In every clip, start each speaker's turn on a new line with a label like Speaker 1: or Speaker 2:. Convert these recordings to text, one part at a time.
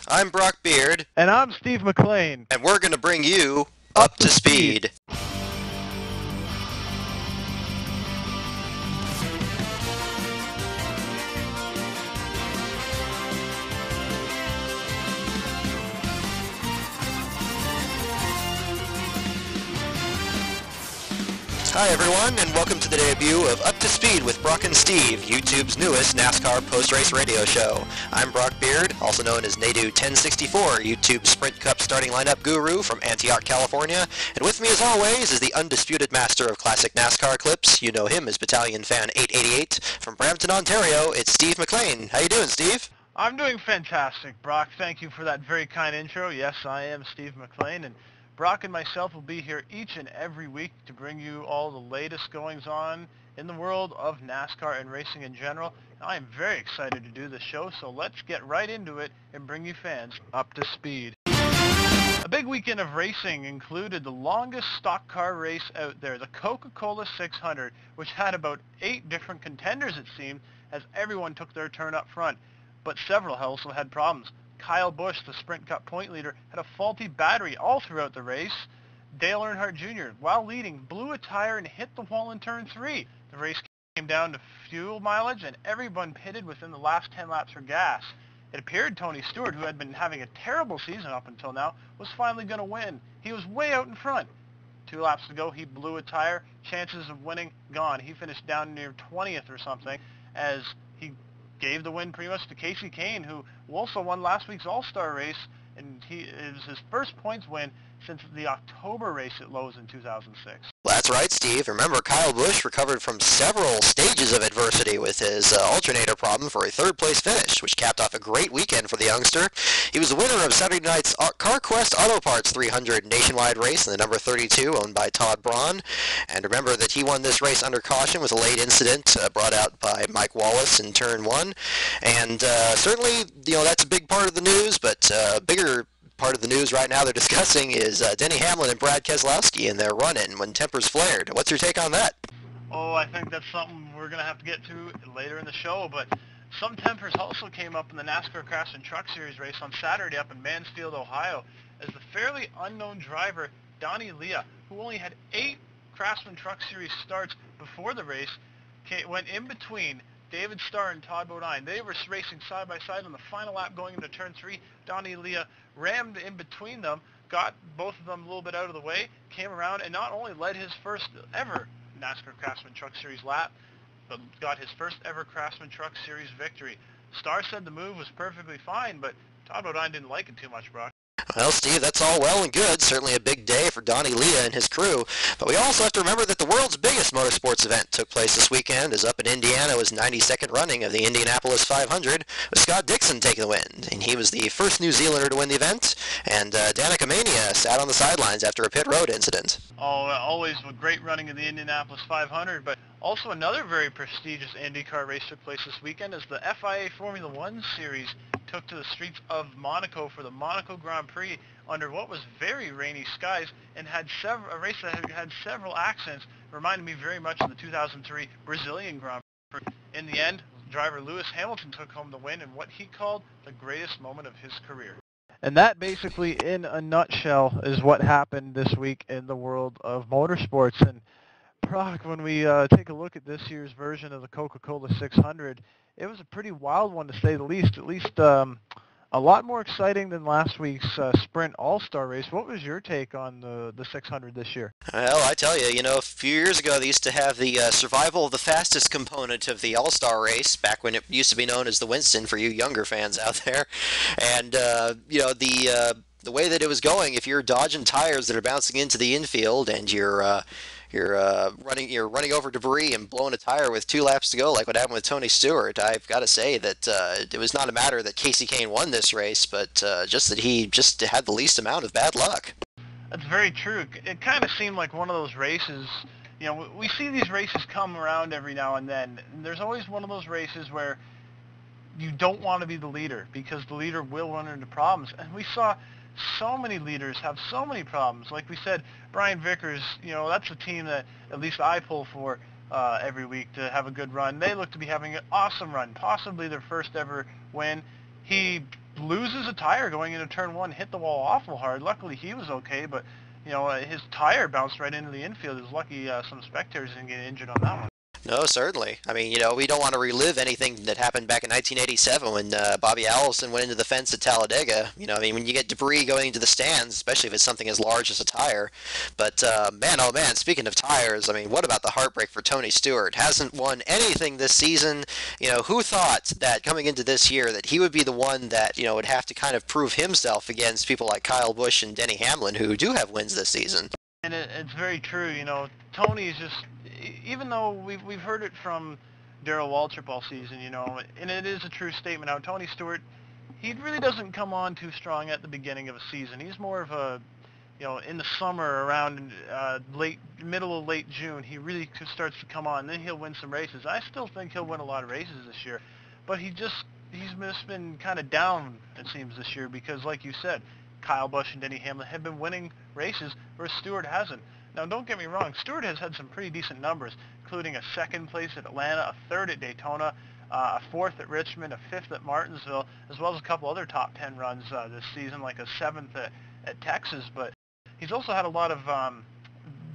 Speaker 1: I'm Brock Beard,
Speaker 2: And I'm Steve McLean.
Speaker 1: and we're going to bring you
Speaker 2: Up
Speaker 1: Up
Speaker 2: to
Speaker 1: to Speed. Hi everyone, and welcome to the debut of Up to Speed with Brock and Steve, YouTube's newest NASCAR post-race radio show. I'm Brock Beard, also known as Nadu 1064, YouTube Sprint Cup starting lineup guru from Antioch, California, and with me as always is the undisputed master of classic NASCAR clips. You know him as Battalion Fan 888. From Brampton, Ontario, it's Steve McLean. How you doing, Steve?
Speaker 2: I'm doing fantastic, Brock. Thank you for that very kind intro. Yes, I am Steve McLean, and Brock and myself will be here each and every week to bring you all the latest goings-on in the world of NASCAR and racing in general. I am very excited to do this show, so let's get right into it and bring you fans up to speed. A big weekend of racing included the longest stock car race out there, the Coca-Cola 600, which had about 8 different contenders, it seemed, as everyone took their turn up front. But several also had problems. Kyle Busch, the Sprint Cup point leader, had a faulty battery all throughout the race. Dale Earnhardt Jr., while leading, blew a tire and hit the wall in turn 3. The race came down to fuel mileage, and everyone pitted within the last 10 laps for gas. It appeared Tony Stewart, who had been having a terrible season up until now, was finally going to win. He was way out in front. 2 laps to go, he blew a tire. Chances of winning gone. He finished down near 20th or something as he gave the win pretty much to Kasey Kahne, who also won last week's All-Star race, and it was his first points win since the October race at Lowe's in 2006.
Speaker 1: That's right, Steve. Remember, Kyle Busch recovered from several stages of adversity with his alternator problem for a third-place finish, which capped off a great weekend for the youngster. He was the winner of Saturday night's CarQuest Auto Parts 300 nationwide race in the number 32, owned by Todd Braun. And remember that he won this race under caution with a late incident brought out by Mike Wallace in Turn 1. And certainly, that's a big part of the news, but bigger part of the news right now they're discussing is Denny Hamlin and Brad Keselowski and their run-in when tempers flared. What's your take on that?
Speaker 2: Oh, I think that's something we're going to have to get to later in the show, but some tempers also came up in the NASCAR Craftsman Truck Series race on Saturday up in Mansfield, Ohio, as the fairly unknown driver, Donnie Leah, who only had 8 Craftsman Truck Series starts before the race, went in between David Starr and Todd Bodine. They were racing side by side on the final lap going into turn 3. Donnie Leah rammed in between them, got both of them a little bit out of the way, came around, and not only led his first ever NASCAR Craftsman Truck Series lap, but got his first ever Craftsman Truck Series victory. Starr said the move was perfectly fine, but Todd Bodine didn't like it too much, Brock.
Speaker 1: Well, Steve, that's all well and good. Certainly a big day for Donnie Leah and his crew. But we also have to remember that the world's biggest motorsports event took place this weekend, as up in Indiana was 92nd running of the Indianapolis 500, with Scott Dixon taking the win. And he was the first New Zealander to win the event, and Danica Mania sat on the sidelines after a pit road incident.
Speaker 2: Oh, always a great running of the Indianapolis 500, but also another very prestigious IndyCar race took place this weekend as the FIA Formula One Series took to the streets of Monaco for the Monaco Grand Prix under what was very rainy skies and had a race that had several accidents, reminded me very much of the 2003 Brazilian Grand Prix. In the end, driver Lewis Hamilton took home the win in what he called the greatest moment of his career. And that basically, in a nutshell, is what happened this week in the world of motorsports. And Brock, when we take a look at this year's version of the Coca-Cola 600, it was a pretty wild one to say the least. At least a lot more exciting than last week's Sprint All-Star race. What was your take on the 600 this year?
Speaker 1: Well, I tell you, a few years ago they used to have the survival of the fastest component of the All-Star race, back when it used to be known as the Winston for you younger fans out there. And, the way that it was going, if you're dodging tires that are bouncing into the infield and you're running over debris and blowing a tire with 2 laps to go, like what happened with Tony Stewart, I've got to say that it was not a matter that Kasey Kahne won this race, but just that he just had the least amount of bad luck.
Speaker 2: That's very true. It kind of seemed like one of those races. We see these races come around every now and then. And there's always one of those races where you don't want to be the leader because the leader will run into problems. And we saw so many leaders have so many problems. Like we said, Brian Vickers, that's a team that at least I pull for every week to have a good run. They look to be having an awesome run, possibly their first ever win. He loses a tire going into turn one, hit the wall awful hard. Luckily he was okay, but his tire bounced right into the infield. It was lucky some spectators didn't get injured on that one.
Speaker 1: No, certainly. I mean, we don't want to relive anything that happened back in 1987 when Bobby Allison went into the fence at Talladega. I mean, when you get debris going into the stands, especially if it's something as large as a tire. But man, oh man, speaking of tires, I mean, what about the heartbreak for Tony Stewart? Hasn't won anything this season. Who thought that coming into this year that he would be the one that would have to kind of prove himself against people like Kyle Busch and Denny Hamlin, who do have wins this season?
Speaker 2: And it's very true. Tony's just, even though we've heard it from Darrell Waltrip all season, and it is a true statement. Now, Tony Stewart, he really doesn't come on too strong at the beginning of a season. He's more of a, in the summer around middle of late June, he really starts to come on. Then he'll win some races. I still think he'll win a lot of races this year, but he's just been kind of down, it seems, this year because, like you said, Kyle Busch and Denny Hamlin have been winning races, whereas Stewart hasn't. Now, don't get me wrong, Stewart has had some pretty decent numbers, including a second place at Atlanta, a third at Daytona, a fourth at Richmond, a fifth at Martinsville, as well as a couple other top 10 runs this season, like a seventh at Texas. But he's also had a lot of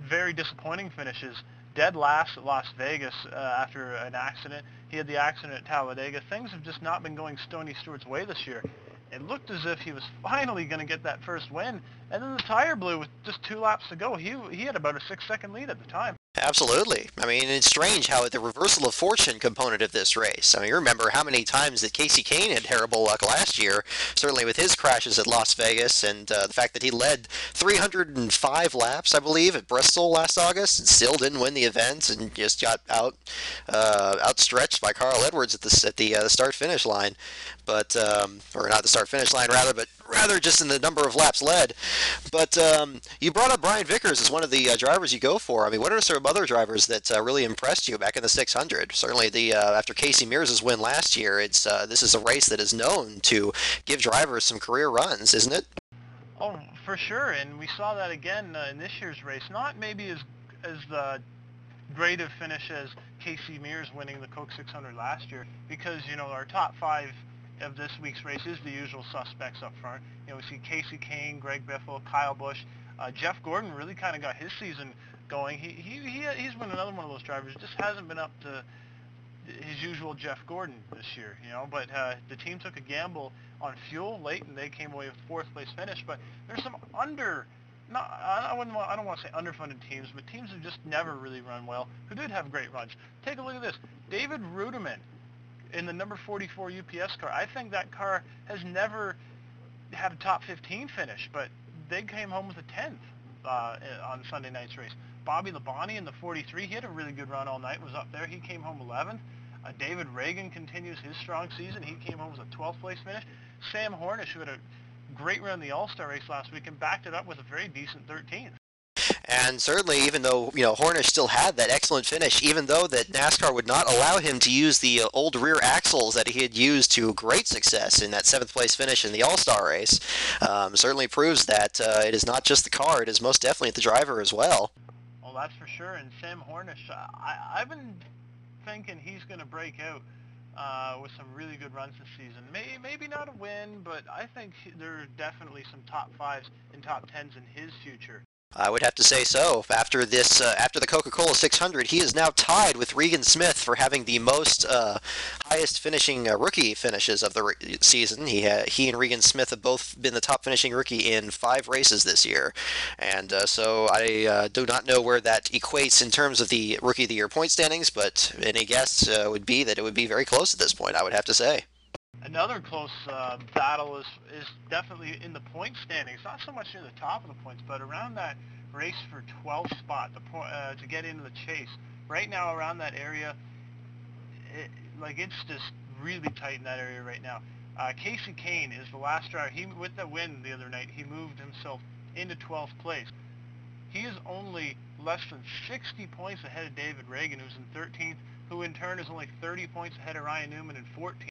Speaker 2: very disappointing finishes. Dead last at Las Vegas after an accident. He had the accident at Talladega. Things have just not been going Tony Stewart's way this year. It looked as if he was finally going to get that first win, and then the tire blew with just 2 laps to go. He had about a 6-second lead at the time.
Speaker 1: Absolutely. I mean, it's strange how the reversal of fortune component of this race. I mean, you remember how many times that Kasey Kahne had terrible luck last year, certainly with his crashes at Las Vegas, and the fact that he led 305 laps, I believe, at Bristol last August, and still didn't win the event, and just got outstretched by Carl Edwards at the start-finish line. But or not the start-finish line, but rather just in the number of laps led. But you brought up Brian Vickers as one of the drivers you go for. I mean, what are some other drivers that really impressed you back in the 600? Certainly, after Casey Mears' win last year, this is a race that is known to give drivers some career runs, isn't it?
Speaker 2: Oh, for sure, and we saw that again in this year's race. Not maybe as great a finish as Casey Mears winning the Coke 600 last year, because our top 5 of this week's race is the usual suspects up front. We see Kasey Kahne, Greg Biffle, Kyle Busch. Jeff Gordon really kind of got his season going. He's been another one of those drivers. Just hasn't been up to his usual Jeff Gordon this year, But the team took a gamble on fuel late, and they came away with 4th place finish. But there's some I don't want to say underfunded teams, but teams who just never really run well, who did have great runs. Take a look at this. David Rudiman in the number 44 UPS car. I think that car has never had a top 15 finish, but they came home with a 10th on Sunday night's race. Bobby Labonte in the 43, he had a really good run all night, was up there. He came home 11th. David Reagan continues his strong season. He came home with a 12th place finish. Sam Hornish, who had a great run in the All-Star race last week, and backed it up with a very decent 13th.
Speaker 1: And certainly, even though Hornish still had that excellent finish, even though that NASCAR would not allow him to use the old rear axles that he had used to great success in that 7th place finish in the All-Star race, certainly proves that it is not just the car; it is most definitely the driver as well.
Speaker 2: Well, that's for sure. And Sam Hornish, I've been thinking he's going to break out with some really good runs this season. Maybe not a win, but I think there are definitely some top 5s and top 10s in his future.
Speaker 1: I would have to say so. After the Coca-Cola 600, he is now tied with Regan Smith for having the most highest finishing rookie finishes of the season. He and Regan Smith have both been the top finishing rookie in 5 races this year, and so I do not know where that equates in terms of the Rookie of the Year point standings, but any guess would be that it would be very close at this point, I would have to say.
Speaker 2: Another close battle is definitely in the point standings. Not so much near the top of the points, but around that race for 12th spot to get into the chase. Right now, around that area, it's just really tight in that area right now. Kasey Kahne is the last driver. With the win the other night, he moved himself into 12th place. He is only less than 60 points ahead of David Reagan, who's in 13th, who in turn is only 30 points ahead of Ryan Newman in 14th.